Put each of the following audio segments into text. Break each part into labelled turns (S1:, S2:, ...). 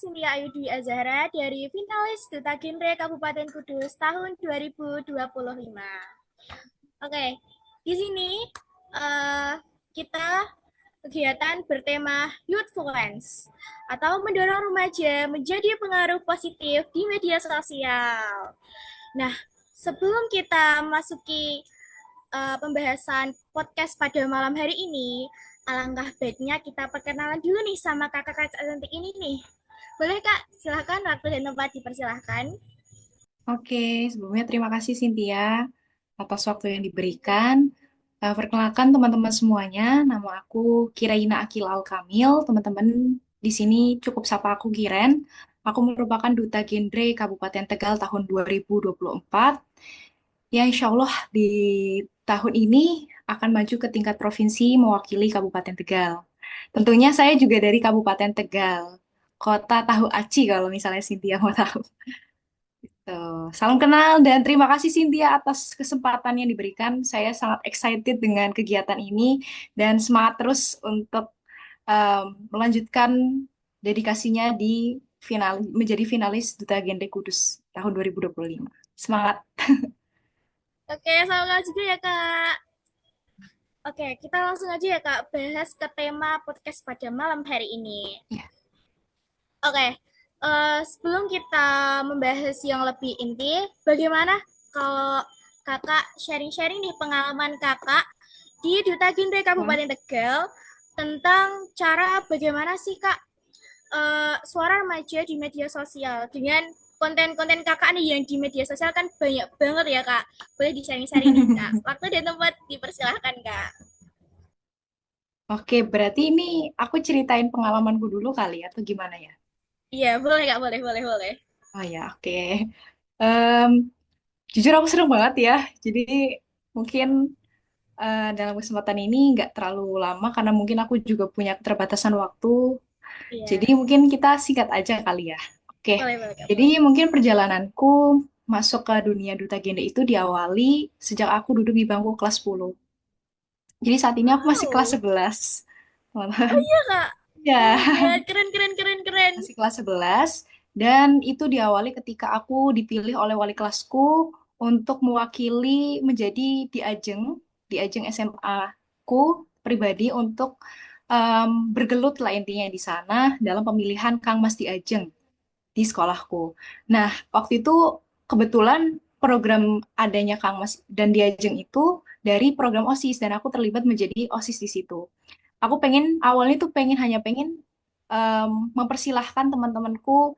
S1: Cynthia Ayudi Azahra dari finalis Duta Genre Kabupaten Kudus tahun 2025. Oke, di sini eh, kita kegiatan bertema Youthfluence atau mendorong remaja menjadi pengaruh positif di media sosial. Nah, sebelum kita masuki pembahasan podcast pada malam hari ini, alangkah baiknya kita perkenalan dulu nih sama kakak-kakak cantik ini nih. Boleh Kak, silahkan waktu dan tempat dipersilahkan.
S2: Oke, sebelumnya terima kasih Cynthia atas waktu yang diberikan. Perkenalkan teman-teman semuanya, nama aku Kiraina Akil Al-Kamil. Teman-teman di sini cukup sapa aku Kiren. Aku merupakan Duta Genre Kabupaten Tegal tahun 2024. Ya, insya Allah di tahun ini akan maju ke tingkat provinsi mewakili Kabupaten Tegal. Tentunya saya juga dari Kabupaten Tegal, kota Tahu Aci kalau misalnya Cynthia mau tahu. Salam kenal dan terima kasih Cynthia atas kesempatan yang diberikan. Saya sangat excited dengan kegiatan ini dan semangat terus untuk melanjutkan dedikasinya di menjadi finalis Duta Genre Kudus tahun 2025. Semangat.
S1: Oke, selamat kenal juga ya Kak. Oke, kita langsung aja ya Kak, bahas ke tema podcast pada malam hari ini.
S2: Ya.
S1: Oke, sebelum kita membahas yang lebih inti, bagaimana kalau kakak sharing-sharing nih pengalaman kakak di Duta Genre
S2: Wah.
S1: Kabupaten Tegal tentang cara bagaimana sih kak suara remaja di media sosial dengan konten-konten kakak nih yang di media sosial kan banyak banget ya kak. Boleh di-sharing-sharing nih kak. Waktu dan tempat dipersilahkan kak.
S2: Oke, berarti ini aku ceritain pengalamanku dulu kali ya, atau gimana ya?
S1: Iya, boleh kak, boleh, boleh, boleh.
S2: Oh ya, oke. Em, Jujur aku seneng banget ya. Jadi mungkin dalam kesempatan ini nggak terlalu lama karena mungkin aku juga punya keterbatasan waktu. Jadi
S1: Iya,
S2: mungkin kita singkat aja kali ya. Oke,
S1: boleh, boleh kak,
S2: jadi
S1: boleh.
S2: mungkin perjalananku masuk ke dunia duta gender itu diawali sejak aku duduk di bangku kelas 10. Jadi saat ini aku masih kelas
S1: Wow.
S2: 11.
S1: Oh
S2: Teman-teman.
S1: iya kak. Oh
S2: Ya,
S1: my god, keren, keren, keren, keren.
S2: masih kelas 11. Dan itu diawali ketika aku dipilih oleh wali kelasku untuk mewakili menjadi di ajeng SMA ku pribadi untuk bergelut lah intinya di sana dalam pemilihan Kang Mas di Ajeng di sekolahku. Nah, waktu itu kebetulan program adanya Kang Mas dan Diajeng itu dari program OSIS dan aku terlibat menjadi OSIS di situ. Aku pengen awalnya tuh hanya pengen mempersilahkan teman-temanku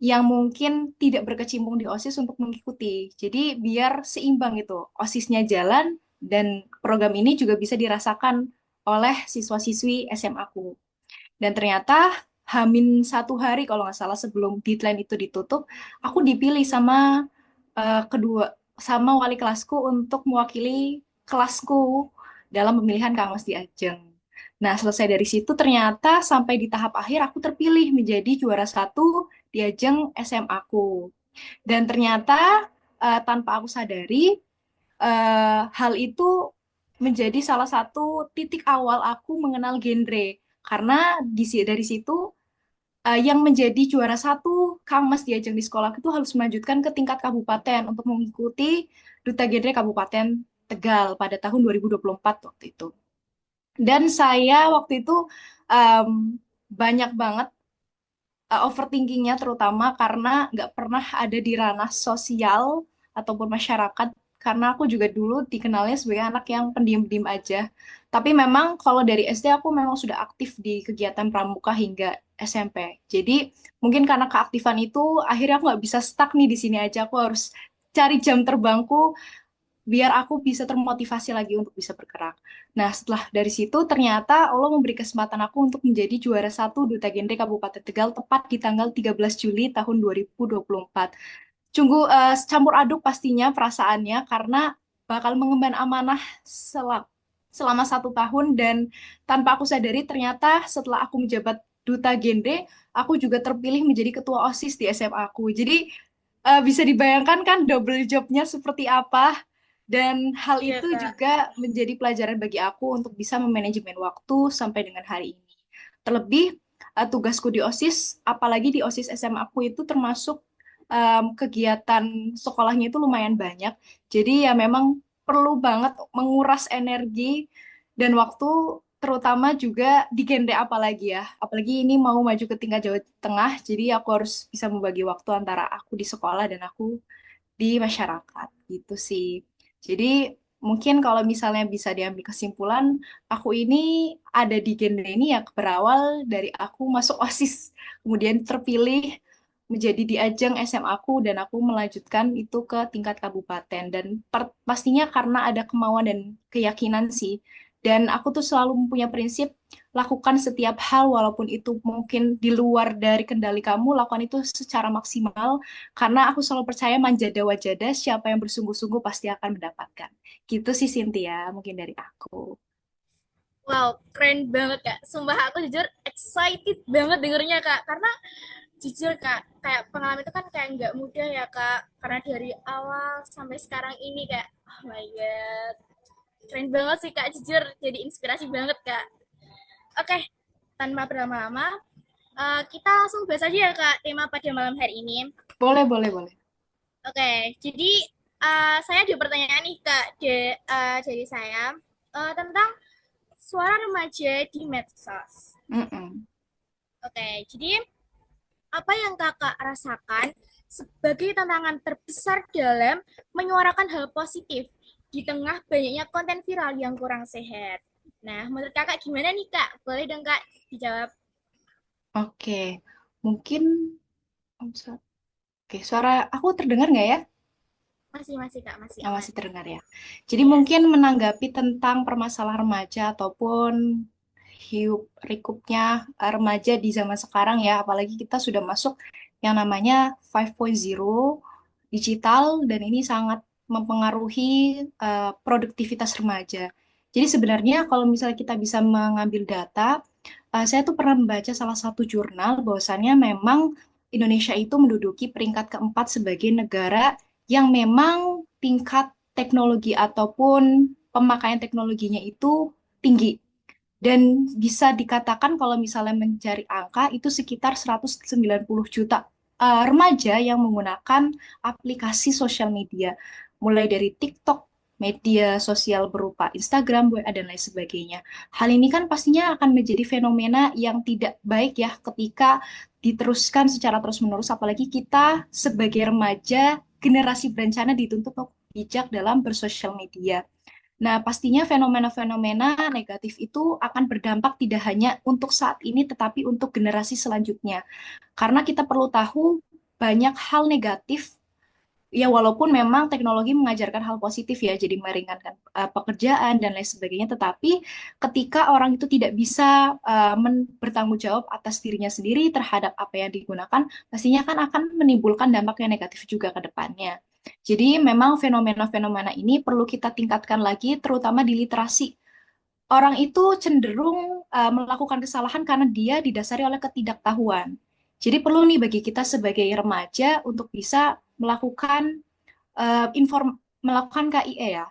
S2: yang mungkin tidak berkecimpung di OSIS untuk mengikuti. Jadi biar seimbang itu, OSISnya jalan dan program ini juga bisa dirasakan oleh siswa-siswi SMA aku. Dan ternyata Hamin 1 hari kalau nggak salah sebelum deadline itu ditutup, aku dipilih sama sama wali kelasku untuk mewakili kelasku dalam pemilihan Kang Mas di Ajeng. Nah, selesai dari situ ternyata sampai di tahap akhir aku terpilih menjadi juara satu di Ajeng SMA aku. Dan ternyata tanpa aku sadari, hal itu menjadi salah satu titik awal aku mengenal genre. Karena dari situ yang menjadi juara satu Kang Mas Diajeng di sekolah itu harus melanjutkan ke tingkat kabupaten untuk mengikuti Duta Genre Kabupaten Tegal pada tahun 2024 waktu itu. Dan saya waktu itu em, banyak banget overthinkingnya terutama karena nggak pernah ada di ranah sosial ataupun masyarakat karena aku juga dulu dikenalnya sebagai anak yang pendiam-pendiam aja. Tapi memang kalau dari SD aku memang sudah aktif di kegiatan pramuka hingga SMP. Jadi mungkin karena keaktifan itu akhirnya aku nggak bisa stuck nih di sini aja. Aku harus cari jam terbangku biar aku bisa termotivasi lagi untuk bisa bergerak. Nah, setelah dari situ ternyata Allah memberi kesempatan aku untuk menjadi juara satu Duta Genre Kabupaten Tegal tepat di tanggal 13 Juli tahun 2024. Campur aduk pastinya perasaannya karena bakal mengemban amanah selama 1 tahun dan tanpa aku sadari ternyata setelah aku menjabat Duta Genre, aku juga terpilih menjadi ketua OSIS di SMA aku. Jadi bisa dibayangkan kan double jobnya seperti apa. Dan hal
S1: Iya
S2: itu
S1: kak.
S2: juga menjadi pelajaran bagi aku untuk bisa memanajemen waktu sampai dengan hari ini. Terlebih, tugasku di OSIS, apalagi di OSIS SMA aku itu termasuk kegiatan sekolahnya itu lumayan banyak. Jadi ya memang perlu banget menguras energi dan waktu, terutama juga di genre apalagi ya. Apalagi ini mau maju ke tingkat Jawa Tengah, jadi aku harus bisa membagi waktu antara aku di sekolah dan aku di masyarakat gitu sih. Jadi mungkin kalau misalnya bisa diambil kesimpulan, aku ini ada di genre ini ya berawal dari aku masuk OSIS, kemudian terpilih menjadi di ajang SMA aku dan aku melanjutkan itu ke tingkat kabupaten dan pastinya karena ada kemauan dan keyakinan sih. Dan aku tuh selalu mempunyai prinsip lakukan setiap hal walaupun itu mungkin di luar dari kendali kamu, lakukan itu secara maksimal karena aku selalu percaya manjada wajada, siapa yang bersungguh-sungguh pasti akan mendapatkan. Gitu sih Cynthia, mungkin dari aku.
S1: Wow, keren banget Kak. Sumpah aku jujur excited banget dengernya Kak. Karena jujur Kak, kayak pengalaman itu kan kayak nggak mudah ya Kak. Karena dari awal sampai sekarang ini kayak, oh my God. Keren banget sih Kak, jujur. Jadi inspirasi banget Kak. Oke, tanpa berlama-lama, kita langsung bahas aja ya Kak tema pada malam hari ini.
S2: Boleh, boleh, boleh.
S1: Oke, jadi saya ada pertanyaan nih Kak dari saya tentang suara remaja di medsos.
S2: Mm-mm.
S1: Oke, jadi apa yang kakak rasakan sebagai tantangan terbesar dalam menyuarakan hal positif di tengah banyaknya konten viral yang kurang sehat? Nah, menurut kakak gimana nih kak? Boleh dong kak dijawab?
S2: Oke, mungkin Oke, suara aku terdengar nggak ya?
S1: Masih masih kak, masih
S2: Oh,
S1: aman.
S2: masih terdengar ya. Jadi
S1: Iya.
S2: mungkin menanggapi tentang permasalahan remaja ataupun hiup pikuknya remaja di zaman sekarang ya, apalagi kita sudah masuk yang namanya 5.0 digital dan ini sangat mempengaruhi produktivitas remaja. Jadi sebenarnya kalau misalnya kita bisa mengambil data, saya tuh pernah membaca salah satu jurnal bahwasannya memang Indonesia itu menduduki peringkat keempat sebagai negara yang memang tingkat teknologi ataupun pemakaian teknologinya itu tinggi. Dan bisa dikatakan kalau misalnya mencari angka itu sekitar 190 juta remaja yang menggunakan aplikasi sosial media. Mulai dari TikTok, media sosial berupa Instagram, WA, dan lain sebagainya. Hal ini kan pastinya akan menjadi fenomena yang tidak baik ya ketika diteruskan secara terus-menerus, apalagi kita sebagai remaja, generasi berencana dituntut untuk bijak dalam bersosial media. Nah, pastinya fenomena-fenomena negatif itu akan berdampak tidak hanya untuk saat ini, tetapi untuk generasi selanjutnya. Karena kita perlu tahu banyak hal negatif, ya walaupun memang teknologi mengajarkan hal positif ya, jadi meringankan pekerjaan dan lain sebagainya, tetapi ketika orang itu tidak bisa bertanggung jawab atas dirinya sendiri terhadap apa yang digunakan, pastinya kan akan menimbulkan dampak yang negatif juga ke depannya. Jadi memang fenomena-fenomena ini perlu kita tingkatkan lagi, terutama di literasi. Orang itu cenderung melakukan kesalahan karena dia didasari oleh ketidaktahuan. Jadi perlu nih bagi kita sebagai remaja untuk bisa melakukan melakukan KIE ya,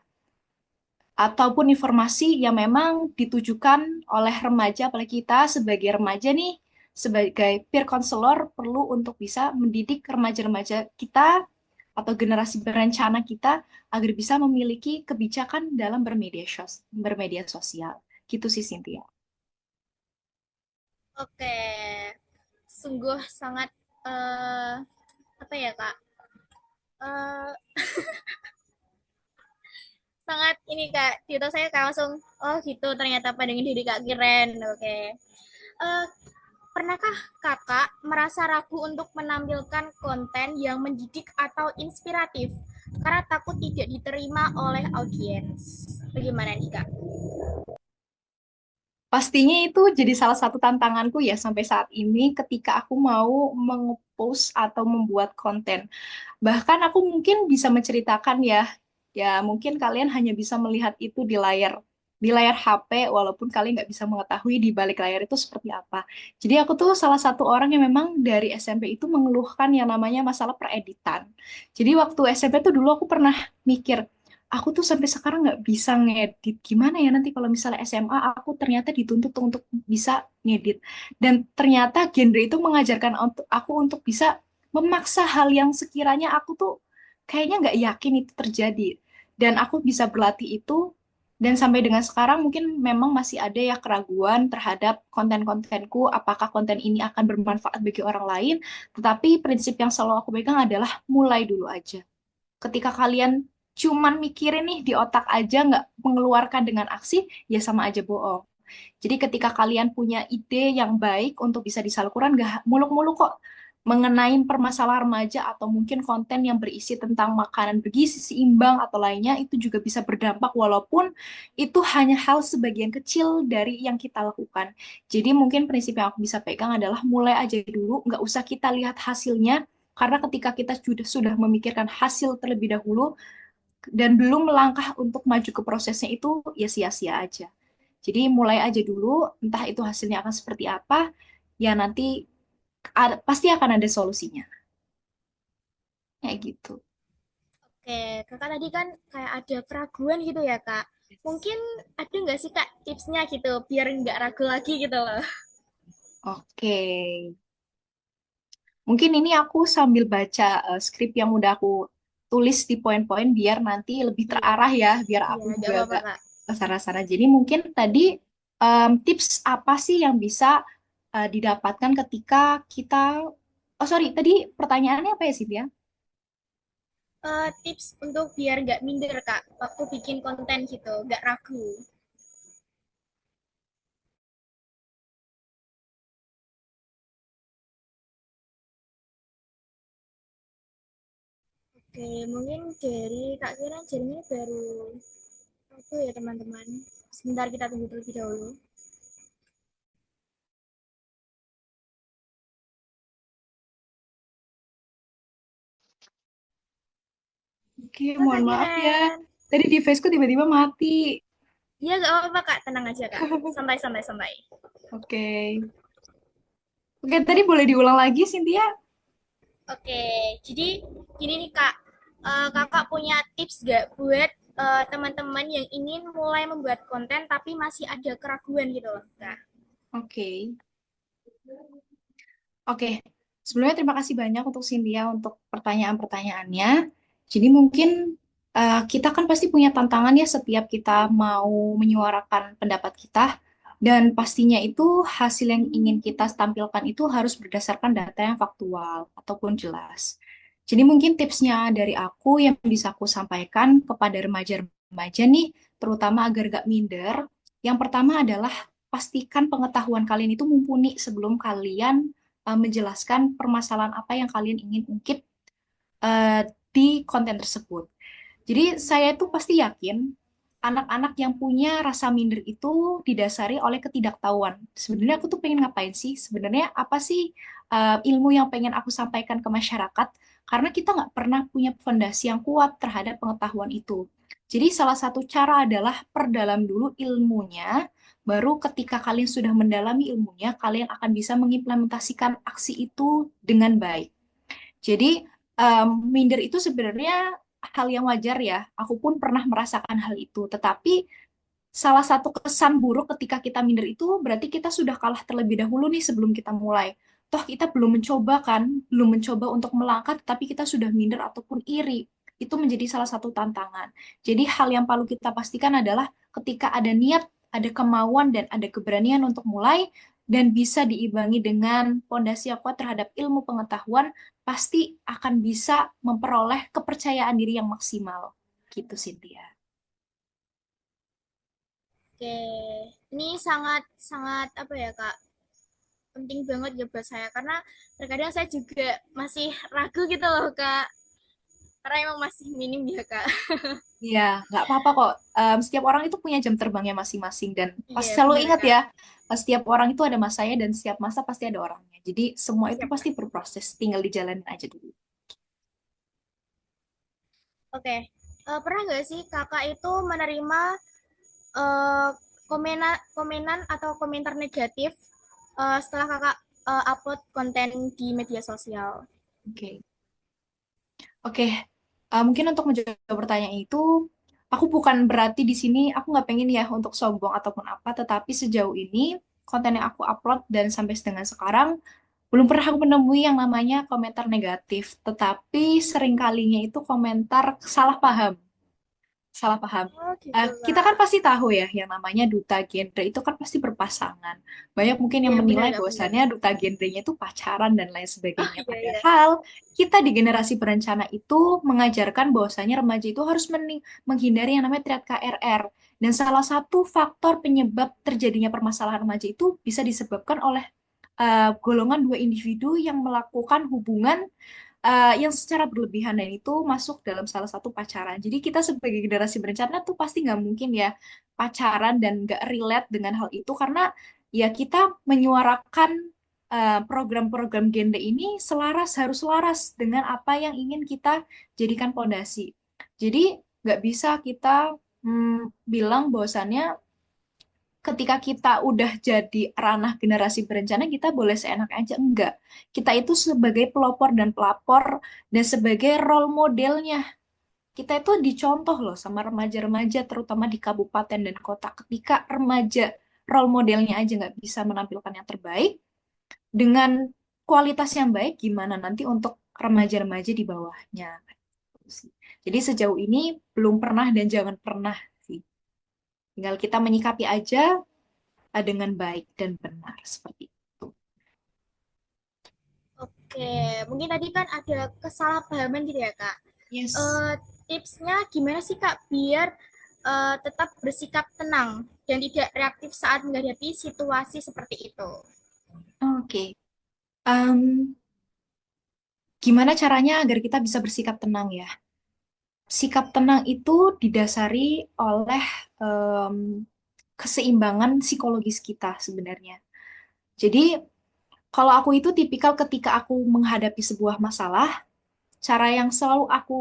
S2: ataupun informasi yang memang ditujukan oleh remaja, apalagi kita sebagai remaja nih, sebagai peer counselor perlu untuk bisa mendidik remaja-remaja kita atau generasi berencana kita agar bisa memiliki kebijakan dalam bermedia sosial. Gitu sih Cynthia.
S1: Oke, sungguh sangat eh apa ya kak? Eh Sangat ini kak, gitu saya kayak langsung, oh gitu ternyata pandangan diri kak keren. Oke. Eh, Pernahkah kakak merasa ragu untuk menampilkan konten yang mendidik atau inspiratif karena takut tidak diterima oleh audiens? Bagaimana nih kak?
S2: Pastinya itu jadi salah satu tantanganku ya sampai saat ini ketika aku mau meng-post atau membuat konten. Bahkan aku mungkin bisa menceritakan ya, ya mungkin kalian hanya bisa melihat itu di layar HP, walaupun kalian nggak bisa mengetahui di balik layar itu seperti apa. Jadi aku tuh salah satu orang yang memang dari SMP itu mengeluhkan yang namanya masalah pereditan. Jadi waktu SMP tuh dulu aku pernah mikir, aku tuh sampai sekarang nggak bisa ngedit. Gimana ya nanti kalau misalnya SMA aku ternyata dituntut untuk bisa ngedit. Dan ternyata genre itu mengajarkan untuk aku untuk bisa memaksa hal yang sekiranya aku tuh kayaknya nggak yakin itu terjadi. Dan aku bisa berlatih itu. Dan sampai dengan sekarang mungkin memang masih ada ya keraguan terhadap konten-kontenku, apakah konten ini akan bermanfaat bagi orang lain. Tetapi prinsip yang selalu aku pegang adalah mulai dulu aja. Ketika kalian cuman mikirin nih di otak aja nggak mengeluarkan dengan aksi, ya sama aja bohong. Jadi ketika kalian punya ide yang baik untuk bisa disalurkan, nggak muluk-muluk kok mengenai permasalahan remaja atau mungkin konten yang berisi tentang makanan bergizi seimbang atau lainnya, itu juga bisa berdampak walaupun itu hanya hal sebagian kecil dari yang kita lakukan. Jadi mungkin prinsip yang aku bisa pegang adalah mulai aja dulu, nggak usah kita lihat hasilnya, karena ketika kita sudah memikirkan hasil terlebih dahulu dan belum melangkah untuk maju ke prosesnya itu ya sia-sia aja. Jadi mulai aja dulu, entah itu hasilnya akan seperti apa, ya nanti pasti akan ada solusinya. Kayak gitu.
S1: Oke, kakak tadi kan kayak ada keraguan gitu ya kak. Mungkin ada nggak sih kak tipsnya gitu biar nggak ragu lagi gitu loh.
S2: Oke. Mungkin ini aku sambil baca skrip yang udah aku tulis di poin-poin biar nanti lebih
S1: Iya,
S2: terarah ya, biar
S1: iya,
S2: aku
S1: nggak
S2: juga
S1: apa-apa
S2: gak
S1: kak.
S2: ke sana-sana. Jadi mungkin tadi tips apa sih yang bisa didapatkan ketika kita... Oh sorry, tadi pertanyaannya apa ya, Cynthia?
S1: Tips untuk biar nggak minder kak waktu bikin konten gitu, nggak ragu. Oke, mungkin dari kak Kira jadinya baru aku ya teman-teman. Sebentar kita tunggu terlebih dahulu.
S2: Oke,
S1: Halo
S2: mohon
S1: kak
S2: maaf ya.
S1: Kiran.
S2: Tadi deviceku tiba-tiba mati.
S1: Iya nggak apa-apa kak, tenang aja kak. Sampai sampai sampai.
S2: Oke. Oke, tadi boleh diulang lagi, Cynthia?
S1: Oke, jadi gini nih kak, kakak punya tips gak buat teman-teman yang ingin mulai membuat konten tapi masih ada keraguan gitu loh kak.
S2: Oke. Oke, sebelumnya terima kasih banyak untuk Cynthia untuk pertanyaan-pertanyaannya. Jadi mungkin kita kan pasti punya tantangan ya setiap kita mau menyuarakan pendapat kita. Dan pastinya itu hasil yang ingin kita tampilkan itu harus berdasarkan data yang faktual ataupun jelas. Jadi mungkin tipsnya dari aku yang bisa aku sampaikan kepada remaja-remaja nih, terutama agar gak minder. Yang pertama adalah pastikan pengetahuan kalian itu mumpuni sebelum kalian menjelaskan permasalahan apa yang kalian ingin ungkit eh, di konten tersebut. Jadi saya itu pasti yakin anak-anak yang punya rasa minder itu didasari oleh ketidaktahuan. Sebenarnya aku tuh pengen ngapain sih? Sebenarnya apa sih ilmu yang pengen aku sampaikan ke masyarakat? Karena kita nggak pernah punya fondasi yang kuat terhadap pengetahuan itu. Jadi salah satu cara adalah perdalam dulu ilmunya, baru ketika kalian sudah mendalami ilmunya, kalian akan bisa mengimplementasikan aksi itu dengan baik. Jadi minder itu sebenarnya hal yang wajar ya. Aku pun pernah merasakan hal itu. Tetapi salah satu kesan buruk ketika kita minder itu berarti kita sudah kalah terlebih dahulu nih sebelum kita mulai. Toh kita belum mencoba kan, belum mencoba untuk melangkah, tapi kita sudah minder ataupun iri. Itu menjadi salah satu tantangan. Jadi hal yang perlu kita pastikan adalah ketika ada niat, ada kemauan, dan ada keberanian untuk mulai, dan bisa diimbangi dengan fondasi yang kuat terhadap ilmu pengetahuan, pasti akan bisa memperoleh kepercayaan diri yang maksimal. Gitu, Cynthia.
S1: Oke, ini sangat sangat apa ya kak, penting banget ya buat saya karena terkadang saya juga masih ragu gitu loh kak, karena emang masih minim ya kak.
S2: Iya, nggak apa-apa kok. Setiap orang itu punya jam terbangnya masing-masing dan pas
S1: Iya
S2: selalu
S1: bener
S2: ingat
S1: kak.
S2: ya, setiap orang itu ada masanya dan setiap masa pasti ada orangnya. Jadi semua itu
S1: Siap kak.
S2: pasti berproses, tinggal dijalanin aja dulu.
S1: Oke, pernah nggak sih kakak itu menerima eh, komenan atau komentar negatif setelah kakak upload konten di media sosial?
S2: Oke, oke. Mungkin untuk menjawab pertanyaan itu, aku bukan berarti di sini aku nggak pengen ya untuk sombong ataupun apa, tetapi sejauh ini konten yang aku upload dan sampai dengan sekarang belum pernah aku menemui yang namanya komentar negatif, tetapi seringkalinya itu komentar salah paham. Salah paham.
S1: Oh gitu
S2: Kita kan
S1: Kak.
S2: pasti tahu ya, yang namanya duta genre itu kan pasti berpasangan. Banyak mungkin yang
S1: Iya bener
S2: menilai
S1: Kak, bener.
S2: bahwasannya duta genrenya itu pacaran dan lain
S1: Oh
S2: sebagainya.
S1: iya iya.
S2: Padahal kita di generasi berencana itu mengajarkan bahwasanya remaja itu harus menghindari yang namanya triad KRR. Dan salah satu faktor penyebab terjadinya permasalahan remaja itu bisa disebabkan oleh golongan dua individu yang melakukan hubungan yang secara berlebihan dan itu masuk dalam salah satu pacaran. Jadi kita sebagai generasi berencana tuh pasti nggak mungkin ya pacaran dan nggak relate dengan hal itu karena ya kita menyuarakan program-program gender ini harus selaras dengan apa yang ingin kita jadikan pondasi. Jadi nggak bisa kita bilang bahwasannya ketika kita udah jadi ranah generasi berencana, kita boleh seenaknya aja. Enggak. Kita itu sebagai pelopor dan pelapor dan sebagai role modelnya. Kita itu dicontoh loh sama remaja-remaja, terutama di kabupaten dan kota. Ketika remaja role modelnya aja nggak bisa menampilkan yang terbaik, dengan kualitas yang baik, gimana nanti untuk remaja-remaja di bawahnya. Jadi sejauh ini belum pernah dan jangan pernah sih. Tinggal kita menyikapi aja dengan baik dan benar seperti itu.
S1: Oke, mungkin tadi kan ada kesalahpahaman gitu ya Kak.
S2: Yes.
S1: Eh, Tipsnya gimana sih Kak biar tetap bersikap tenang dan tidak reaktif saat menghadapi situasi seperti itu?
S2: Oke. Em, Gimana caranya agar kita bisa bersikap tenang ya? Sikap tenang itu didasari oleh em, keseimbangan psikologis kita sebenarnya. Jadi, kalau aku itu tipikal ketika aku menghadapi sebuah masalah, cara yang selalu aku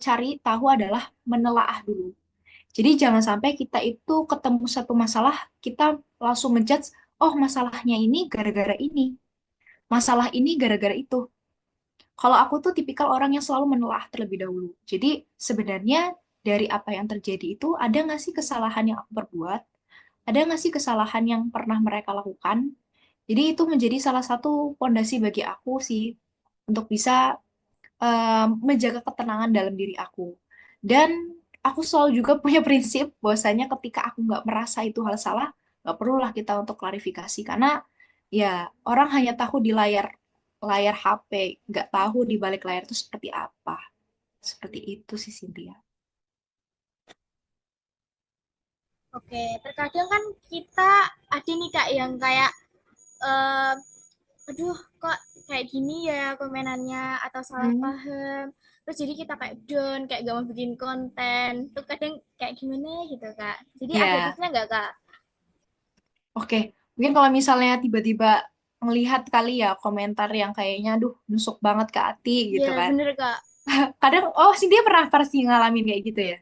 S2: cari tahu adalah menelaah dulu. Jadi jangan sampai kita itu ketemu satu masalah, kita langsung ngejudge, oh masalahnya ini gara-gara ini, masalah ini gara-gara itu. Kalau aku tuh tipikal orang yang selalu menelaah terlebih dahulu. Jadi sebenarnya dari apa yang terjadi itu ada nggak sih kesalahan yang aku perbuat? Ada nggak sih kesalahan yang pernah mereka lakukan? Jadi itu menjadi salah satu fondasi bagi aku sih untuk bisa menjaga ketenangan dalam diri aku. Dan aku selalu juga punya prinsip bahwasanya ketika aku nggak merasa itu hal salah, nggak perlulah kita untuk klarifikasi karena ya orang hanya tahu di layar layar HP, nggak tahu di balik layar itu seperti apa. Seperti itu sih Cynthia.
S1: Oke, terkadang kan kita ada nih Kak yang kayak eh, aduh kok kayak gini ya komenannya atau salah
S2: Hmm,
S1: paham terus jadi kita kayak down kayak gak mau bikin konten tuh kadang kayak gimana gitu kak jadi ada
S2: ya,
S1: tipsnya nggak kak?
S2: oke. Mungkin kalau misalnya tiba-tiba melihat kali ya komentar yang kayaknya, aduh, nusuk banget ke hati gitu
S1: Iya
S2: kan.
S1: bener kak.
S2: Kadang, oh, Cynthia pernah pasti ngalamin kayak gitu ya.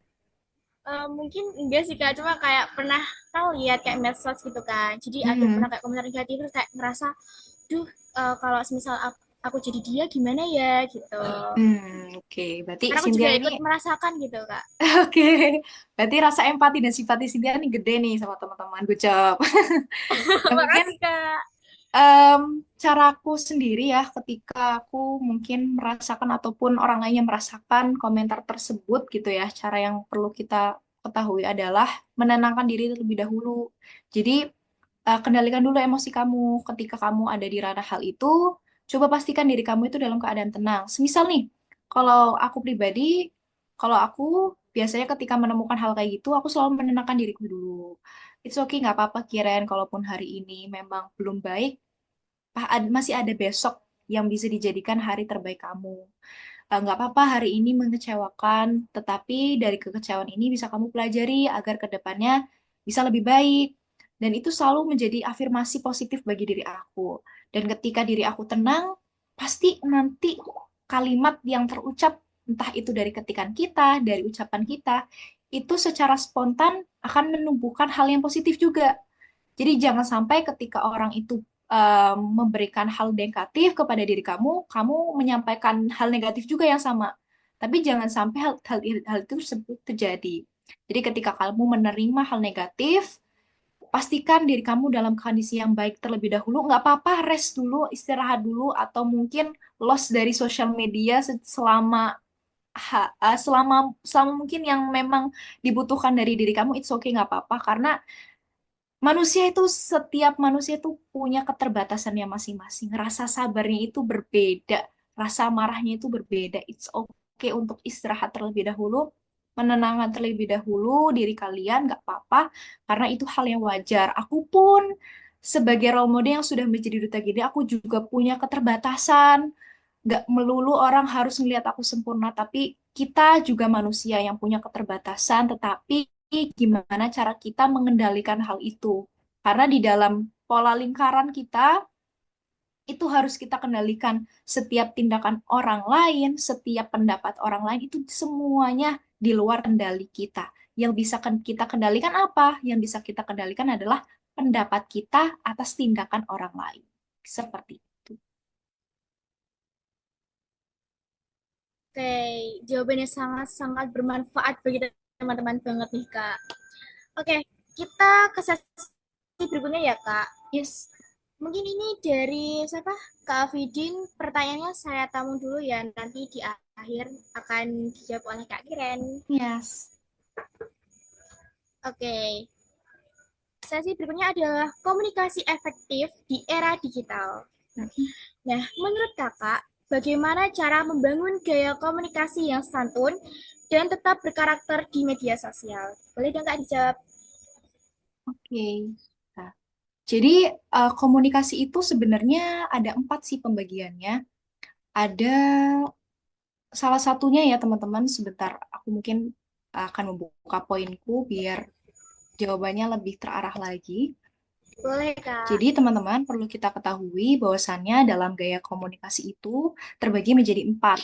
S1: Mungkin enggak sih kak cuma kayak pernah kan lihat kayak medsos gitu kan jadi ada pernah
S2: Hmm.
S1: kayak komentar negatif terus kayak ngerasa duh kalau misal aku jadi dia gimana ya gitu
S2: Oke. Berarti
S1: karena aku
S2: Cynthia
S1: juga
S2: ini,
S1: ikut merasakan gitu kak.
S2: oke. Berarti rasa empati dan simpati Cynthia ini gede nih sama teman-teman. Good job. Nah, mungkin
S1: Makasih kak.
S2: em, caraku sendiri ya, ketika aku mungkin merasakan ataupun orang lain yang merasakan komentar tersebut gitu ya, cara yang perlu kita ketahui adalah menenangkan diri terlebih dahulu. Jadi, kendalikan dulu emosi kamu. Ketika kamu ada di ranah hal itu, coba pastikan diri kamu itu dalam keadaan tenang. Semisal nih, kalau aku pribadi, kalau aku biasanya ketika menemukan hal kayak gitu, aku selalu menenangkan diriku dulu. It's okay, nggak apa-apa, Kiren, kalaupun hari ini memang belum baik, masih ada besok yang bisa dijadikan hari terbaik kamu. Nggak apa-apa hari ini mengecewakan, tetapi dari kekecewaan ini bisa kamu pelajari agar ke depannya bisa lebih baik. Dan itu selalu menjadi afirmasi positif bagi diri aku. Dan ketika diri aku tenang, pasti nanti kalimat yang terucap, entah itu dari ketikan kita, dari ucapan kita, itu secara spontan akan menumbuhkan hal yang positif juga. Jadi jangan sampai ketika orang itu memberikan hal negatif kepada diri kamu, kamu menyampaikan hal negatif juga yang sama. Tapi jangan sampai hal itu tersebut terjadi. Jadi ketika kamu menerima hal negatif, pastikan diri kamu dalam kondisi yang baik terlebih dahulu. Nggak apa-apa, rest dulu, istirahat dulu, atau mungkin loss dari sosial media selama selama mungkin yang memang dibutuhkan dari diri kamu. It's okay, nggak apa-apa, karena setiap manusia itu punya keterbatasannya masing-masing. Rasa sabarnya itu berbeda, rasa marahnya itu berbeda. It's okay untuk istirahat terlebih dahulu, menenangkan terlebih dahulu diri kalian, nggak apa-apa, karena itu hal yang wajar. Aku pun sebagai role model yang sudah menjadi duta gede, aku juga punya keterbatasan. Nggak melulu orang harus melihat aku sempurna, tapi kita juga manusia yang punya keterbatasan, tetapi gimana cara kita mengendalikan hal itu. Karena di dalam pola lingkaran kita, itu harus kita kendalikan. Setiap tindakan orang lain, setiap pendapat orang lain, itu semuanya di luar kendali kita. Yang bisa kita kendalikan apa? Yang bisa kita kendalikan adalah pendapat kita atas tindakan orang lain. Seperti itu.
S1: Oke, jawabannya sangat-sangat bermanfaat bagi teman-teman banget nih, Kak. Oke, kita ke sesi berikutnya ya, Kak.
S2: Yes.
S1: Mungkin ini dari siapa? Kak Fidin, pertanyaannya saya tamu dulu ya, nanti di akhir akan dijawab oleh Kak Kiren.
S2: Yes.
S1: Oke, sesi berikutnya adalah komunikasi efektif di era digital. Nah, menurut Kakak, bagaimana cara membangun gaya komunikasi yang santun dan tetap berkarakter di media sosial? Boleh dong Kak dijawab?
S2: Oke. Nah, jadi komunikasi itu sebenarnya ada 4 sih pembagiannya. Ada salah satunya ya teman-teman, sebentar aku mungkin akan membuka poinku biar jawabannya lebih terarah lagi.
S1: Boleh Kak.
S2: Jadi teman-teman perlu kita ketahui bahwasannya dalam gaya komunikasi itu terbagi menjadi 4.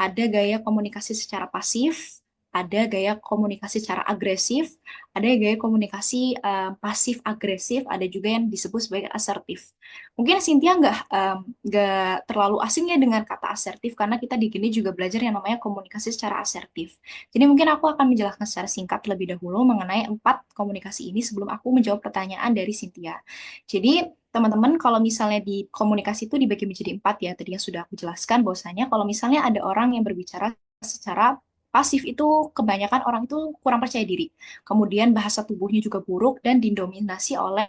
S2: Ada gaya komunikasi secara pasif, ada gaya komunikasi secara agresif, ada gaya komunikasi pasif agresif, ada juga yang disebut sebagai asertif. Mungkin Cynthia nggak terlalu asing ya dengan kata asertif karena kita di sini juga belajar yang namanya komunikasi secara asertif. Jadi mungkin aku akan menjelaskan secara singkat terlebih dahulu mengenai 4 komunikasi ini sebelum aku menjawab pertanyaan dari Cynthia. Jadi teman-teman kalau misalnya di komunikasi itu dibagi menjadi 4 ya, tadi yang sudah aku jelaskan bahwasanya kalau misalnya ada orang yang berbicara secara pasif itu kebanyakan orang itu kurang percaya diri. Kemudian bahasa tubuhnya juga buruk dan didominasi oleh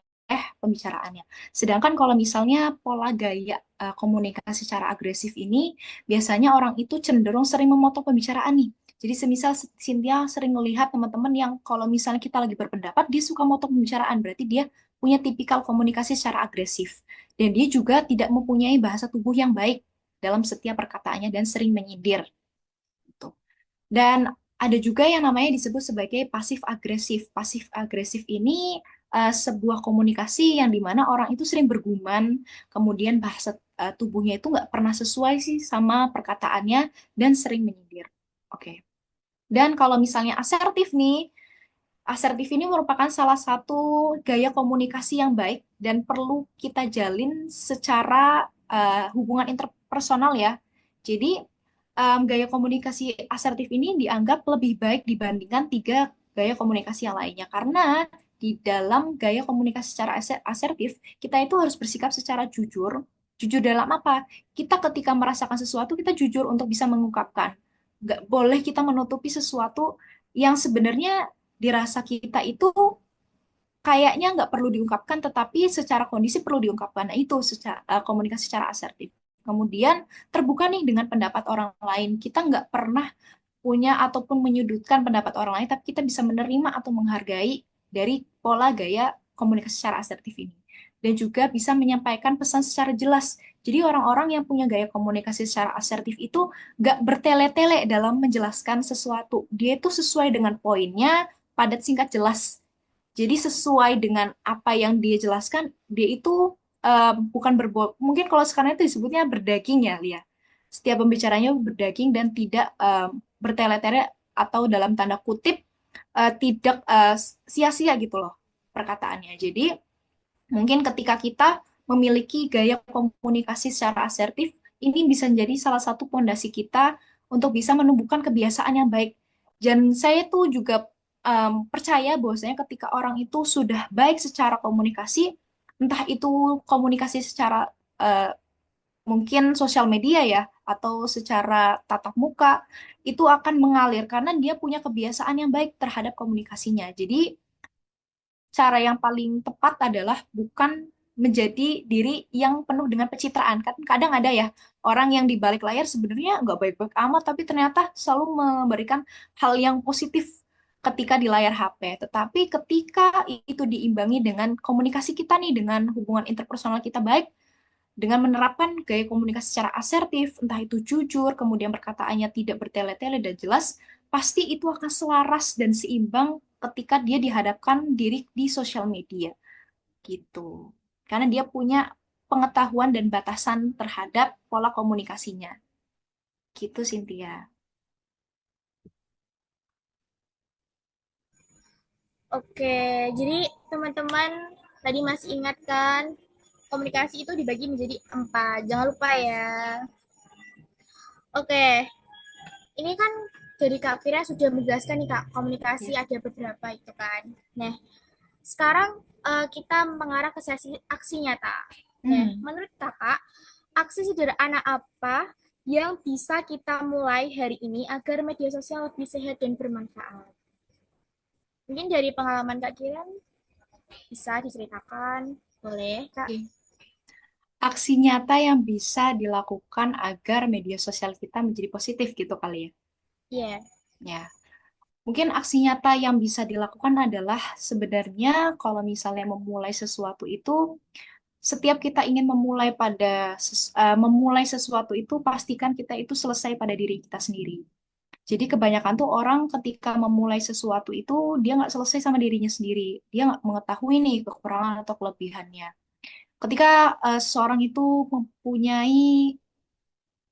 S2: pembicaraannya. Sedangkan kalau misalnya pola gaya komunikasi secara agresif ini, biasanya orang itu cenderung sering memotong pembicaraan nih. Jadi semisal Cynthia sering melihat teman-teman yang kalau misalnya kita lagi berpendapat, dia suka motong pembicaraan, berarti dia punya tipikal komunikasi secara agresif. Dan dia juga tidak mempunyai bahasa tubuh yang baik dalam setiap perkataannya dan sering menyindir. Gitu. Dan ada juga yang namanya disebut sebagai pasif agresif. Pasif agresif ini sebuah komunikasi yang dimana orang itu sering bergumam, kemudian bahasa tubuhnya itu nggak pernah sesuai sih sama perkataannya dan sering menyindir. Oke. Dan kalau misalnya asertif nih, asertif ini merupakan salah satu gaya komunikasi yang baik dan perlu kita jalin secara hubungan interpersonal ya. Jadi gaya komunikasi asertif ini dianggap lebih baik dibandingkan 3 gaya komunikasi yang lainnya karena di dalam gaya komunikasi secara asertif kita itu harus bersikap secara jujur. Jujur dalam apa? Kita ketika merasakan sesuatu kita jujur untuk bisa mengungkapkan. Nggak boleh kita menutupi sesuatu yang sebenarnya dirasa kita itu kayaknya nggak perlu diungkapkan, tetapi secara kondisi perlu diungkapkan. Nah, itu secara, komunikasi secara asertif. Kemudian terbuka nih dengan pendapat orang lain. Kita nggak pernah punya ataupun menyudutkan pendapat orang lain, tapi kita bisa menerima atau menghargai dari pola gaya komunikasi secara asertif ini. Dan juga bisa menyampaikan pesan secara jelas. Jadi orang-orang yang punya gaya komunikasi secara asertif itu nggak bertele-tele dalam menjelaskan sesuatu. Dia itu sesuai dengan poinnya, padat, singkat, jelas. Jadi sesuai dengan apa yang dia jelaskan, dia itu bukan mungkin kalau sekarang itu disebutnya berdaging ya, Lia. Setiap pembicaranya berdaging dan tidak bertele-tele atau dalam tanda kutip tidak sia-sia gitu loh perkataannya. Jadi mungkin ketika kita memiliki gaya komunikasi secara asertif, ini bisa menjadi salah satu fondasi kita untuk bisa menumbuhkan kebiasaan yang baik. Dan saya tuh juga percaya bahwasanya ketika orang itu sudah baik secara komunikasi, entah itu komunikasi secara eh, mungkin sosial media ya, atau secara tatap muka, itu akan mengalir karena dia punya kebiasaan yang baik terhadap komunikasinya. Jadi cara yang paling tepat adalah bukan menjadi diri yang penuh dengan pencitraan. Kan kadang ada ya orang yang di balik layar sebenarnya nggak baik-baik amat, tapi ternyata selalu memberikan hal yang positif ketika di layar HP. Tetapi ketika itu diimbangi dengan komunikasi kita nih, dengan hubungan interpersonal kita baik, dengan menerapkan gaya komunikasi secara asertif, entah itu jujur, kemudian perkataannya tidak bertele-tele dan jelas, pasti itu akan selaras dan seimbang ketika dia dihadapkan diri di sosial media gitu. Karena dia punya pengetahuan dan batasan terhadap pola komunikasinya. Gitu, Cynthia.
S1: Oke, jadi teman-teman tadi masih ingat kan komunikasi itu dibagi menjadi 4. Jangan lupa ya. Oke, ini kan dari Kak Fira sudah menjelaskan nih Kak, komunikasi
S2: Ya.
S1: ada beberapa itu kan. Nah, sekarang kita mengarah ke sesi aksi nyata. Nah,
S2: Hmm.
S1: menurut Kakak, aksi sederhana apa yang bisa kita mulai hari ini agar media sosial lebih sehat dan bermanfaat? Mungkin dari pengalaman Kak Kiran bisa diceritakan. Boleh, Kak?
S2: Oke. Aksi nyata yang bisa dilakukan agar media sosial kita menjadi positif gitu kali ya.
S1: Iya. Yeah.
S2: Ya. Mungkin aksi nyata yang bisa dilakukan adalah sebenarnya kalau misalnya memulai sesuatu itu, setiap kita ingin memulai sesuatu itu, pastikan kita itu selesai pada diri kita sendiri. Jadi kebanyakan tuh orang ketika memulai sesuatu itu dia nggak selesai sama dirinya sendiri. Dia nggak mengetahui nih kekurangan atau kelebihannya. Ketika seseorang itu mempunyai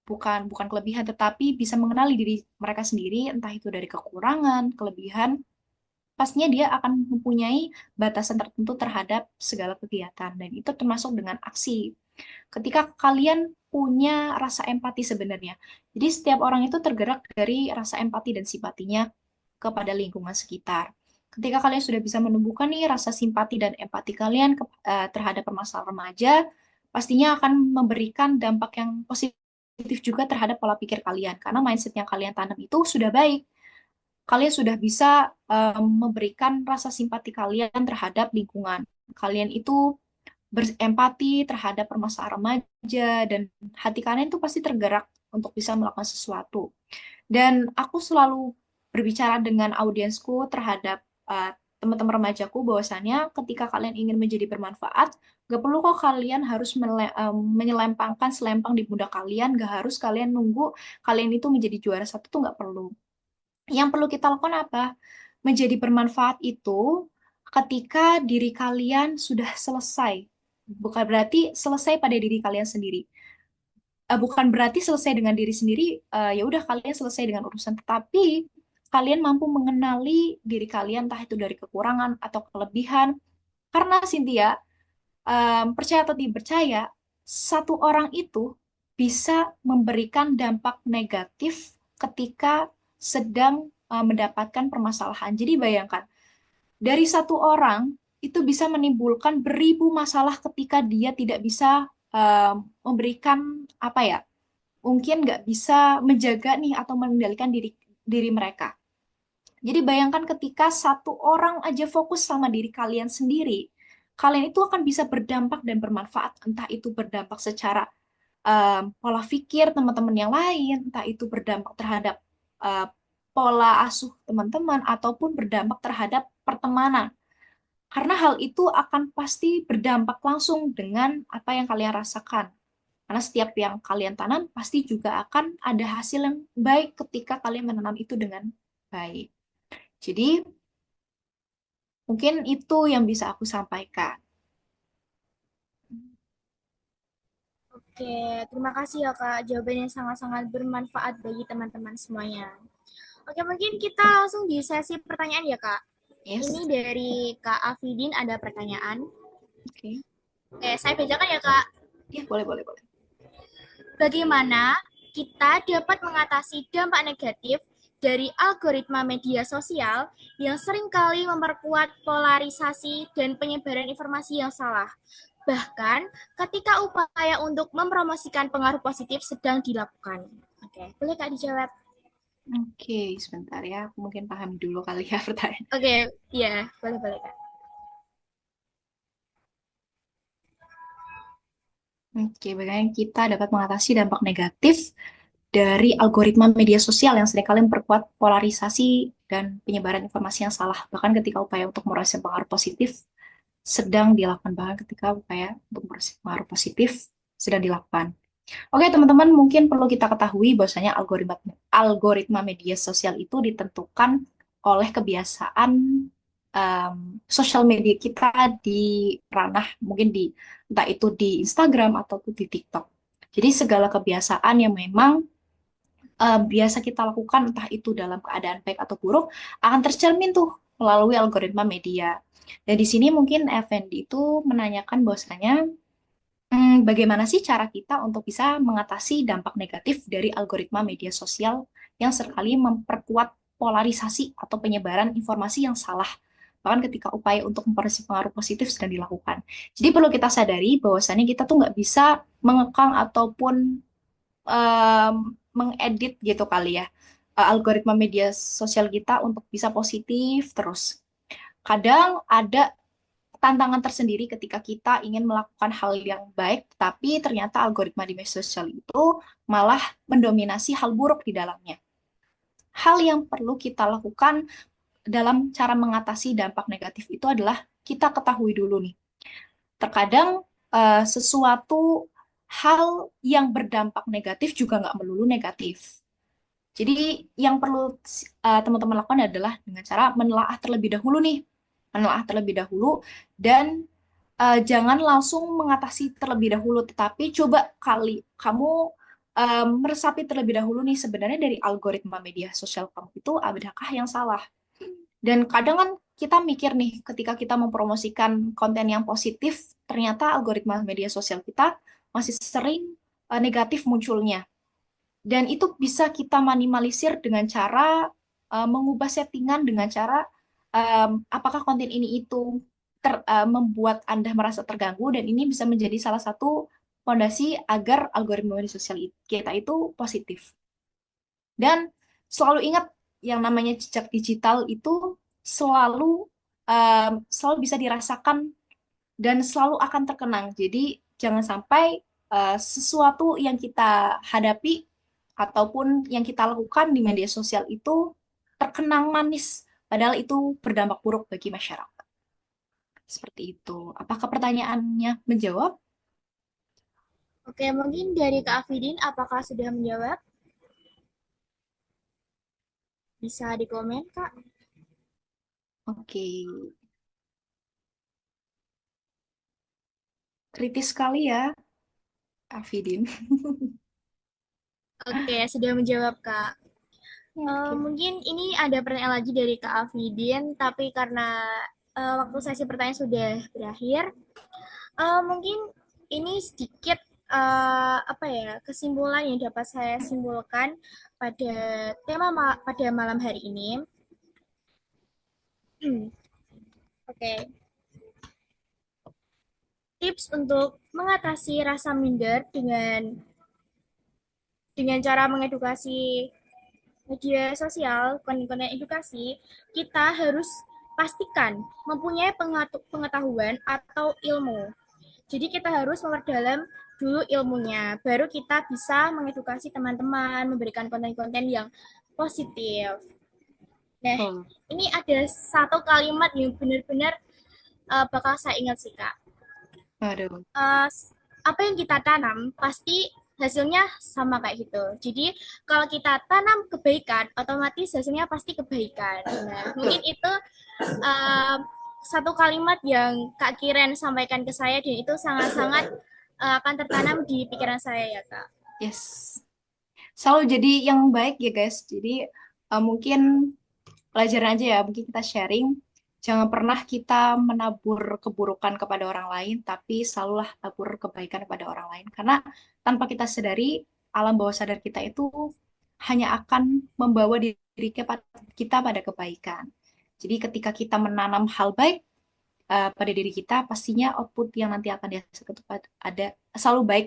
S2: bukan bukan kelebihan tetapi bisa mengenali diri mereka sendiri, entah itu dari kekurangan, kelebihan, pastinya dia akan mempunyai batasan tertentu terhadap segala kegiatan dan itu termasuk dengan aksi. Ketika kalian punya rasa empati sebenarnya. Jadi setiap orang itu tergerak dari rasa empati dan simpatinya kepada lingkungan sekitar. Ketika kalian sudah bisa menumbuhkan nih rasa simpati dan empati kalian terhadap permasalahan remaja, pastinya akan memberikan dampak yang positif juga terhadap pola pikir kalian. Karena mindset yang kalian tanam itu sudah baik. Kalian sudah bisa memberikan rasa simpati kalian terhadap lingkungan. Kalian itu berempati terhadap permasalahan remaja dan hati kalian itu pasti tergerak untuk bisa melakukan sesuatu. Dan aku selalu berbicara dengan audiensku terhadap teman-teman remajaku bahwasannya ketika kalian ingin menjadi bermanfaat, gak perlu kok kalian harus menyelempangkan selempang di pundak kalian, gak harus kalian nunggu kalian itu menjadi juara satu tuh gak perlu. Yang perlu kita lakukan apa? Menjadi bermanfaat itu ketika diri kalian sudah selesai. Bukan berarti selesai pada diri kalian sendiri. Bukan berarti selesai dengan diri sendiri, ya udah kalian selesai dengan urusan. Tetapi kalian mampu mengenali diri kalian, entah itu dari kekurangan atau kelebihan. Karena Cynthia, percaya atau tidak percaya, satu orang itu bisa memberikan dampak negatif ketika sedang mendapatkan permasalahan. Jadi bayangkan, dari satu orang itu bisa menimbulkan beribu masalah ketika dia tidak bisa memberikan apa ya, mungkin nggak bisa menjaga nih atau mengendalikan diri diri mereka. Jadi bayangkan ketika satu orang aja fokus sama diri kalian sendiri, kalian itu akan bisa berdampak dan bermanfaat. Entah itu berdampak secara pola pikir teman-teman yang lain, entah itu berdampak terhadap uh, pola asuh teman-teman, ataupun berdampak terhadap pertemanan. Karena hal itu akan pasti berdampak langsung dengan apa yang kalian rasakan. Karena setiap yang kalian tanam pasti juga akan ada hasil yang baik ketika kalian menanam itu dengan baik. Jadi, mungkin itu yang bisa aku sampaikan.
S1: Oke, terima kasih ya Kak. Jawabannya sangat-sangat bermanfaat bagi teman-teman semuanya. Oke, mungkin kita langsung di sesi pertanyaan ya Kak. Ini
S2: Yes,
S1: dari Kak Afidin ada pertanyaan.
S2: oke.
S1: Oke, saya bacakan ya Kak.
S2: Ya, boleh, boleh, boleh.
S1: Bagaimana kita dapat mengatasi dampak negatif dari algoritma media sosial yang seringkali memperkuat polarisasi dan penyebaran informasi yang salah. Bahkan ketika upaya untuk mempromosikan pengaruh positif sedang dilakukan. Oke, boleh Kak dijawab?
S2: Oke, sebentar ya. Aku mungkin paham dulu kali ya pertanyaan.
S1: Oke, iya, boleh-boleh Kak.
S2: Oke, bagaimana kita dapat mengatasi dampak negatif dari algoritma media sosial yang seringkali memperkuat polarisasi dan penyebaran informasi yang salah, bahkan ketika upaya untuk meraih pengaruh positif sedang dilakukan, bahkan ketika upaya untuk meraih pengaruh positif sedang dilakukan. Oke, teman-teman, mungkin perlu kita ketahui bahwasanya algoritma algoritma media sosial itu ditentukan oleh kebiasaan sosial media kita di ranah mungkin di entah itu di Instagram ataupun di TikTok. Jadi segala kebiasaan yang memang biasa kita lakukan entah itu dalam keadaan baik atau buruk akan tercermin tuh melalui algoritma media. Dan di sini mungkin Effendi itu menanyakan bahwasanya bagaimana sih cara kita untuk bisa mengatasi dampak negatif dari algoritma media sosial yang seringkali memperkuat polarisasi atau penyebaran informasi yang salah, bahkan ketika upaya untuk memperoleh pengaruh positif sedang dilakukan. Jadi perlu kita sadari bahwasannya kita tuh nggak bisa mengekang ataupun em, mengedit gitu kali ya algoritma media sosial kita untuk bisa positif terus. Kadang ada tantangan tersendiri ketika kita ingin melakukan hal yang baik, tapi ternyata algoritma di media sosial itu malah mendominasi hal buruk di dalamnya. Hal yang perlu kita lakukan dalam cara mengatasi dampak negatif itu adalah kita ketahui dulu nih. Terkadang sesuatu hal yang berdampak negatif juga nggak melulu negatif. Jadi yang perlu teman-teman lakukan adalah dengan cara menelaah terlebih dahulu nih, menelaah terlebih dahulu dan jangan langsung mengatasi terlebih dahulu, tetapi coba kali kamu meresapi terlebih dahulu nih sebenarnya dari algoritma media sosial kamu itu adakah yang salah. Dan kadang kan kita mikir nih ketika kita mempromosikan konten yang positif, ternyata algoritma media sosial kita masih sering negatif munculnya. Dan itu bisa kita minimalisir dengan cara mengubah settingan dengan cara apakah konten ini itu membuat Anda merasa terganggu dan ini bisa menjadi salah satu fondasi agar algoritma media sosial kita itu positif. Dan selalu ingat yang namanya jejak digital itu selalu selalu bisa dirasakan dan selalu akan terkenang. Jadi jangan sampai sesuatu yang kita hadapi ataupun yang kita lakukan di media sosial itu terkenang manis, padahal itu berdampak buruk bagi masyarakat. Seperti itu. Apakah pertanyaannya menjawab?
S1: Oke, mungkin dari Kak Afidin, apakah sudah menjawab? Bisa dikomen, Kak?
S2: Oke, kritis sekali ya, Afidin.
S1: Oke, sudah menjawab, Kak.
S2: Oke.
S1: Mungkin ini ada pertanyaan lagi dari Kak Afidin, tapi karena waktu sesi pertanyaan sudah berakhir, mungkin ini sedikit apa ya kesimpulan yang dapat saya simpulkan pada pada malam hari ini. Oke, tips untuk mengatasi rasa minder dengan cara mengedukasi media sosial, konten-konten edukasi, kita harus pastikan mempunyai pengetahuan atau ilmu. Jadi kita harus memperdalam dulu ilmunya, baru kita bisa mengedukasi teman-teman, memberikan konten-konten yang positif. Nah,
S2: Betul.
S1: ini ada satu kalimat yang benar-benar bakal saya ingat sih, Kak.
S2: Aduh.
S1: uh, apa yang kita tanam pasti hasilnya sama kayak gitu. Jadi kalau kita tanam kebaikan, otomatis hasilnya pasti kebaikan. Nah, mungkin itu uh, satu kalimat yang Kak Kiren sampaikan ke saya dan itu sangat-sangat akan tertanam di pikiran saya ya Kak.
S2: Yes. Selalu jadi yang baik ya guys. Jadi mungkin pelajaran aja ya, mungkin kita sharing. Jangan pernah kita menabur keburukan kepada orang lain, tapi selalulah tabur kebaikan kepada orang lain. Karena tanpa kita sadari, alam bawah sadar kita itu hanya akan membawa diri kita pada kebaikan. Jadi ketika kita menanam hal baik pada diri kita, pastinya output yang nanti akan dihasilkan itu ada selalu baik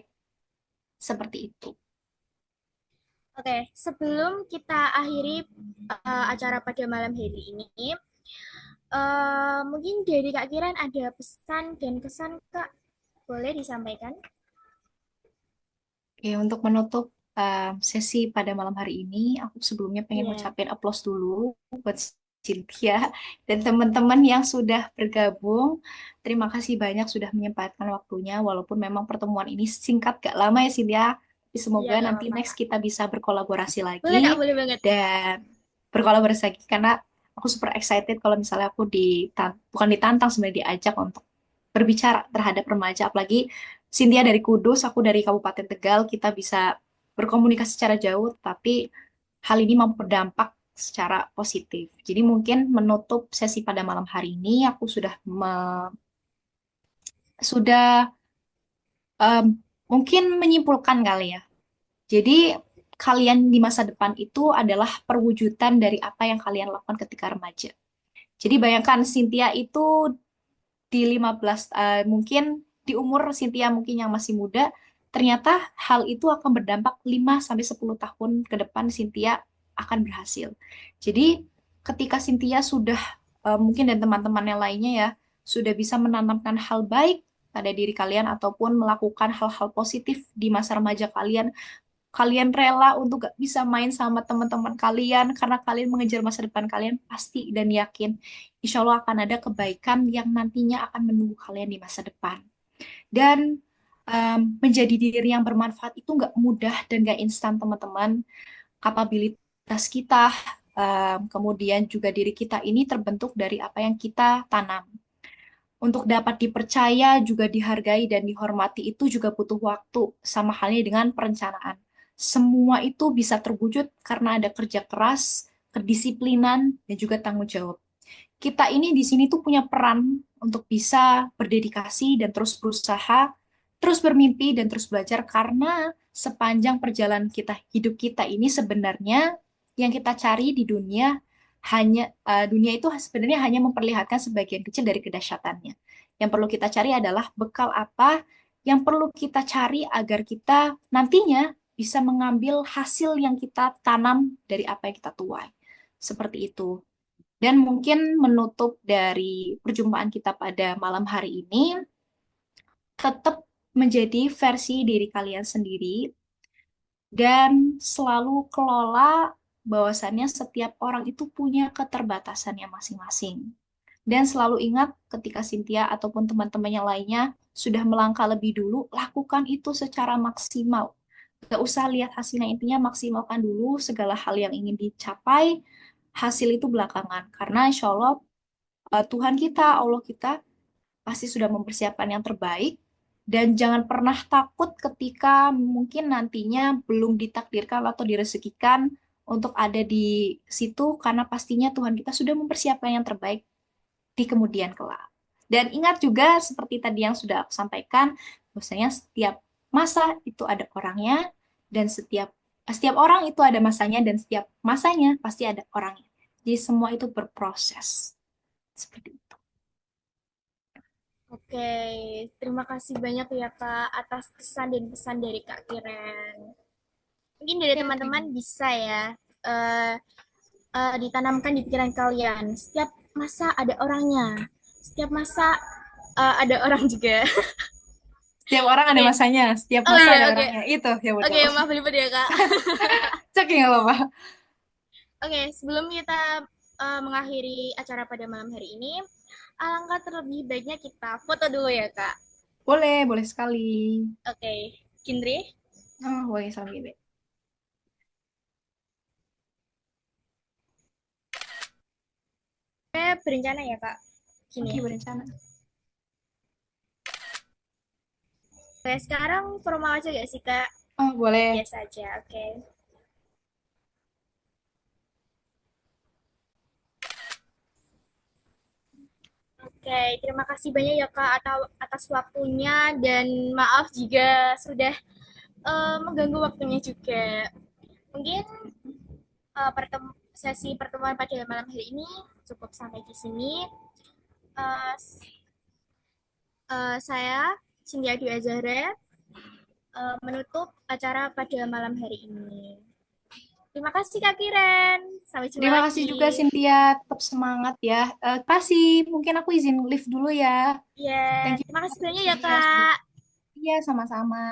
S2: seperti itu.
S1: Oke, sebelum kita akhiri acara pada malam hari ini, mungkin dari Kak Kiran ada pesan dan kesan Kak, boleh disampaikan?
S2: Oke, untuk menutup sesi pada malam hari ini, aku sebelumnya pengen
S1: Iya,
S2: ngucapin aplaus dulu buat Cynthia dan teman-teman yang sudah bergabung. Terima kasih banyak sudah menyempatkan waktunya, walaupun memang pertemuan ini singkat gak lama ya Cynthia. Tapi
S1: iya
S2: semoga
S1: nggak
S2: nanti
S1: apa-apa
S2: next
S1: Kak.
S2: kita bisa berkolaborasi
S1: Boleh Kak,
S2: lagi
S1: boleh banget.
S2: dan berkolaborasi lagi karena aku super excited kalau misalnya aku bukan ditantang sebenarnya diajak untuk berbicara terhadap remaja, apalagi Cynthia dari Kudus, aku dari Kabupaten Tegal, kita bisa berkomunikasi secara jauh, tapi hal ini mampu berdampak secara positif. Jadi mungkin menutup sesi pada malam hari ini, aku sudah em, mungkin menyimpulkan kali ya. Jadi kalian di masa depan itu adalah perwujudan dari apa yang kalian lakukan ketika remaja. Jadi bayangkan Cynthia itu di 15 mungkin di umur Cynthia mungkin yang masih muda, ternyata hal itu akan berdampak 5 sampai 10 tahun ke depan Cynthia akan berhasil. Jadi ketika Cynthia sudah mungkin dan teman-teman yang lainnya ya sudah bisa menanamkan hal baik pada diri kalian ataupun melakukan hal-hal positif di masa remaja kalian, kalian rela untuk gak bisa main sama teman-teman kalian karena kalian mengejar masa depan kalian, pasti dan yakin insya Allah akan ada kebaikan yang nantinya akan menunggu kalian di masa depan. Dan menjadi diri yang bermanfaat itu nggak mudah dan nggak instan teman-teman. Kapabilitas kita, kemudian juga diri kita ini terbentuk dari apa yang kita tanam. Untuk dapat dipercaya, juga dihargai dan dihormati itu juga butuh waktu, sama halnya dengan perencanaan. Semua itu bisa terwujud karena ada kerja keras, kedisiplinan, dan juga tanggung jawab. Kita ini di sini tuh punya peran untuk bisa berdedikasi dan terus berusaha, terus bermimpi dan terus belajar karena sepanjang perjalanan kita hidup kita ini sebenarnya yang kita cari di dunia dunia itu sebenarnya hanya memperlihatkan sebagian kecil dari kedahsyatannya. Yang perlu kita cari adalah bekal apa yang perlu kita cari agar kita nantinya bisa mengambil hasil yang kita tanam dari apa yang kita tuai. Seperti itu. Dan mungkin menutup dari perjumpaan kita pada malam hari ini, tetap menjadi versi diri kalian sendiri dan selalu kelola bahwasannya setiap orang itu punya keterbatasannya masing-masing. Dan selalu ingat ketika Cynthia ataupun teman-teman yang lainnya sudah melangkah lebih dulu, lakukan itu secara maksimal. Gak usah lihat hasilnya, intinya maksimalkan dulu segala hal yang ingin dicapai, hasil itu belakangan. Karena insya Allah Tuhan kita, Allah kita pasti sudah mempersiapkan yang terbaik dan jangan pernah takut ketika mungkin nantinya belum ditakdirkan atau direzekikan untuk ada di situ karena pastinya Tuhan kita sudah mempersiapkan yang terbaik di kemudian kelak. Dan ingat juga seperti tadi yang sudah aku sampaikan, bahwasanya setiap masa itu ada orangnya dan setiap orang itu ada masanya dan setiap masanya pasti ada orangnya. Jadi semua itu berproses. Seperti itu.
S1: Oke, terima kasih banyak ya Kak atas kesan dan pesan dari Kak Kiran. Mungkin dari
S2: Ya,
S1: teman-teman bisa ya eh, ditanamkan di pikiran kalian. Setiap masa ada orangnya. Setiap masa ada orang juga.
S2: setiap orang ada
S1: Oke.
S2: masanya, setiap
S1: Oh
S2: masa
S1: iya,
S2: ada
S1: oke.
S2: orangnya. Itu ya
S1: Oke,
S2: betul.
S1: maaf ribet ya Kak.
S2: Cek nggak apa-apa.
S1: Oke, sebelum kita mengakhiri acara pada malam hari ini, alangkah terlebih baiknya kita foto dulu ya Kak.
S2: Boleh, boleh sekali.
S1: Oke, Kindri.
S2: Oh, boleh sambil deh.
S1: Saya berencana ya Kak. Gini.
S2: Oke, berencana.
S1: Oke, sekarang formal aja gak sih Kak?
S2: Oh, boleh.
S1: Biasa aja, oke. Oke, terima kasih banyak ya Kak atas waktunya dan maaf jika sudah mengganggu waktunya juga. Mungkin sesi pertemuan pada malam hari ini cukup sampai di sini. Eh, saya Cynthia Dwi Azhara menutup acara pada malam hari ini. Terima kasih Kak Kiren. Sampai jumpa
S2: Terima kasih juga
S1: lagi.
S2: Cynthia, tetap semangat ya. Kasih, mungkin aku izin live dulu ya.
S1: Ya,
S2: Thank you
S1: terima kasih
S2: banget
S1: banyak ya
S2: Cynthia sudah.
S1: Kak.
S2: Iya, sama-sama.